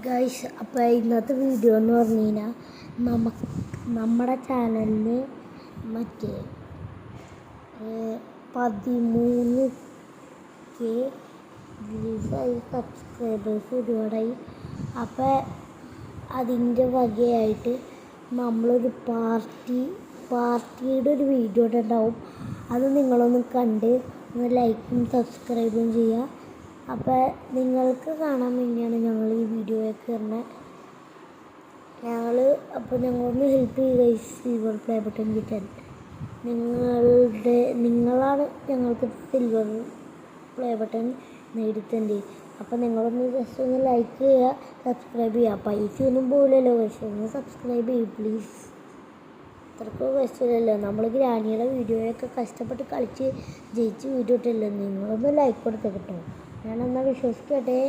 Guys, അപ്പോൾ ഇന്നത്തെ video എന്ന് പറഞ്ഞു കഴിഞ്ഞാൽ നമ്മുടെ ചാനലിൽ മറ്റേ 13K വ്യൂസായി, സബ്സ്ക്രൈബേഴ്സ് ഒരുപാടായി. അപ്പോൾ അതിൻ്റെ വകയായിട്ട് നമ്മളൊരു പാർട്ടിയുടെ ഒരു വീഡിയോ ഉണ്ടാവും. അത് നിങ്ങളൊന്ന് കണ്ട് ഒന്ന് ലൈക്കും സബ്സ്ക്രൈബും ചെയ്യുക. അപ്പോൾ നിങ്ങൾക്ക് കാണാൻ വേണ്ടിയാണ് ഞങ്ങൾ ഈ വീഡിയോയൊക്കെ ഇടുന്നത്. ഞങ്ങളൊന്ന് ഹെൽപ്പ് ചെയ്യുക സിൽവർ പ്ലേ ബട്ടൺ കിട്ടാൻ. നിങ്ങളാണ് ഞങ്ങൾക്ക് സിൽവർ പ്ലേ ബട്ടൺ നേടിത്തണ്ടേ. അപ്പോൾ നിങ്ങളൊന്ന് ജസ്റ്റ് ഒന്ന് ലൈക്ക് ചെയ്യുക, സബ്സ്ക്രൈബ് ചെയ്യുക. പൈസയൊന്നും പോകില്ലല്ലോ, പക്ഷേ ഒന്ന് സബ്സ്ക്രൈബ് ചെയ്യും പ്ലീസ്. അത്രയ്ക്ക് പൈസയില്ലല്ലോ. നമ്മൾ ഗ്രാനിയുടെ വീഡിയോയൊക്കെ കഷ്ടപ്പെട്ട് കളിച്ച് ജയിച്ച് വീഡിയോ ഇട്ടല്ലോ. നിങ്ങളൊന്ന് ലൈക്ക് കൊടുത്തേ കേട്ടോ. ഞാനെന്നാൽ വിശ്വസിക്കട്ടെ.